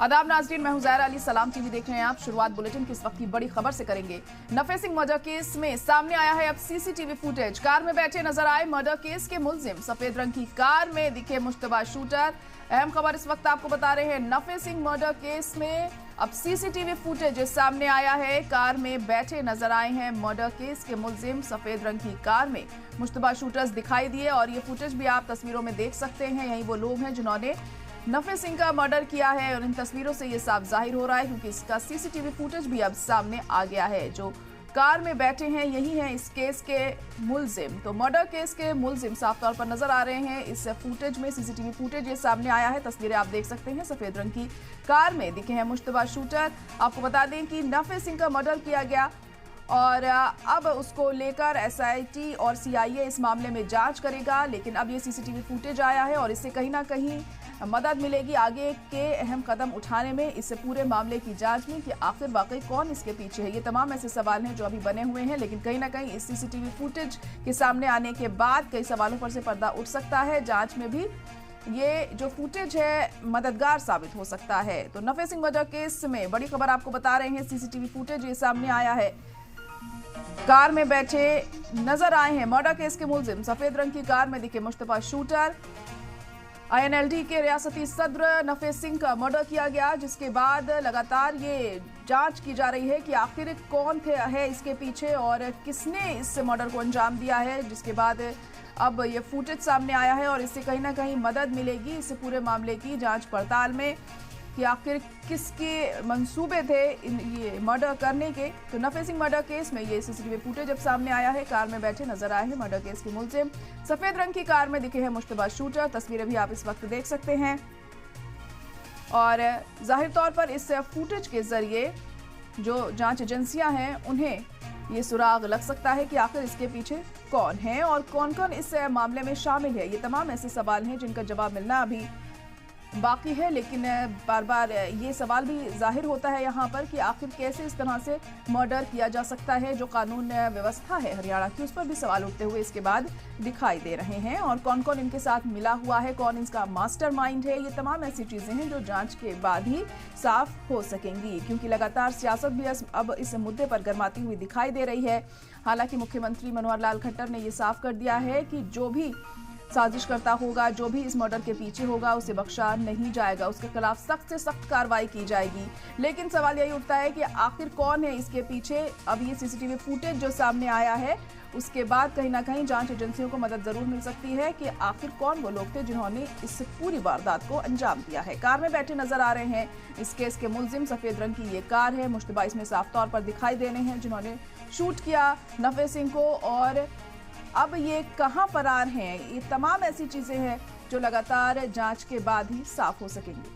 आदाब नाज़रीन, मैं हूं ज़ाहिरा अली। सलाम टीवी देख रहे हैं आप। शुरुआत बुलेटिन की इस वक्त की बड़ी खबर से करेंगे। नफे सिंह मर्डर केस में सामने आया है अब सीसीटीवी फुटेज। कार में बैठे नजर आए मर्डर केस के मुलजिम। सफेद रंग की कार में दिखे मुश्तबा शूटर। अहम खबर इस वक्त आपको बता रहे हैं। नफे सिंह मर्डर केस में अब सीसीटीवी फुटेज सामने आया है। कार में बैठे नजर आए हैं मर्डर केस के मुलजिम। सफेद रंग की कार में मुश्तबा शूटर्स दिखाई दिए और ये फुटेज भी आप तस्वीरों में देख सकते हैं। यही वो लोग हैं जिन्होंने नफे सिंह का मर्डर किया है और इन तस्वीरों से ये साफ जाहिर हो रहा है क्योंकि इसका सीसीटीवी फुटेज भी अब सामने आ गया है। जो कार में बैठे हैं यही हैं इस केस के मुलजिम। तो मर्डर केस के मुलजिम साफ तौर पर नजर आ रहे हैं इस फुटेज में। सीसीटीवी फुटेज ये सामने आया है। तस्वीरें आप देख सकते हैं। सफेद रंग की कार में दिखे हैं मुश्तबा शूटर। आपको बता दें कि नफे सिंह का मर्डर किया गया और अब उसको लेकर एसआईटी और सीआईए इस मामले में जांच करेगा। लेकिन अब ये सीसीटीवी फुटेज आया है और इससे कहीं ना कहीं मदद मिलेगी आगे के अहम कदम उठाने में, इससे पूरे मामले की जांच में कि आखिर वाकई कौन इसके पीछे है। ये तमाम ऐसे सवाल हैं जो अभी बने हुए हैं, लेकिन कहीं ना कहीं इस सीसीटीवी फुटेज के सामने आने के बाद कई सवालों पर से पर्दा उठ सकता है। जांच में भी ये जो फुटेज है मददगार साबित हो सकता है। तो नफे सिंह मर्डर केस में बड़ी खबर आपको बता रहे हैं। सीसीटीवी फुटेज ये सामने आया है। कार में बैठे नजर आए हैं मर्डर केस के मुलजिम। सफेद रंग की कार में दिखे मुश्तबा शूटर। आईएनएलडी के रियासती सदर नफे सिंह का मर्डर किया गया, जिसके बाद लगातार ये जांच की जा रही है कि आखिर कौन है इसके पीछे और किसने इस मर्डर को अंजाम दिया है। जिसके बाद अब ये फुटेज सामने आया है और इससे कहीं ना कहीं मदद मिलेगी इस पूरे मामले की जांच पड़ताल में कि आखिर किसके मंसूबे थे ये मर्डर करने के। तो नफे सिंह मर्डर केस में ये सीसीटीवी फुटेज अब सामने आया है। कार में बैठे नजर आए हैं मर्डर केस के मुलजिम। सफेद रंग की कार में दिखे हैं मुश्तबा शूटर। तस्वीरें भी आप इस वक्त देख सकते हैं और जाहिर तौर पर इस फुटेज के जरिए जो जांच एजेंसियां हैं उन्हें ये सुराग लग सकता है कि आखिर इसके पीछे कौन है और कौन कौन इस मामले में शामिल है। ये तमाम ऐसे सवाल हैं जिनका जवाब मिलना अभी बाकी है, लेकिन बार बार ये सवाल भी जाहिर होता है यहाँ पर कि आखिर कैसे इस तरह से मर्डर किया जा सकता है। जो कानून व्यवस्था है हरियाणा की, उस पर भी सवाल उठते हुए इसके बाद दिखाई दे रहे हैं और कौन कौन इनके साथ मिला हुआ है, कौन इसका मास्टरमाइंड है। ये तमाम ऐसी चीजें हैं जो जांच के बाद ही साफ हो सकेंगी, क्योंकि लगातार सियासत भी अब इस मुद्दे पर गर्माती हुई दिखाई दे रही है। हालांकि मुख्यमंत्री मनोहर लाल खट्टर ने यह साफ कर दिया है कि जो भी साजिश करता होगा, जो भी इस मर्डर के पीछे होगा, उसे बख्शा नहीं जाएगा, उसके खिलाफ सख्त से सख्त कार्रवाई की जाएगी। लेकिन सवाल यही उठता है कि आखिर कौन है इसके पीछे। अब ये सीसीटीवी फुटेज जो सामने आया है उसके बाद कहीं ना कहीं जांच एजेंसियों को मदद जरूर मिल सकती है कि आखिर कौन वो लोग थे जिन्होंने इस पूरी वारदात को अंजाम दिया है। कार में बैठे नजर आ रहे हैं इस केस के मुलजिम। सफेद रंग की ये कार है। मुश्तबा इसमें साफ तौर पर दिखाई दे रहे हैं जिन्होंने शूट किया नफे सिंह को। और अब ये कहां फरार हैं, ये तमाम ऐसी चीजें हैं जो लगातार जांच के बाद ही साफ हो सकेंगी।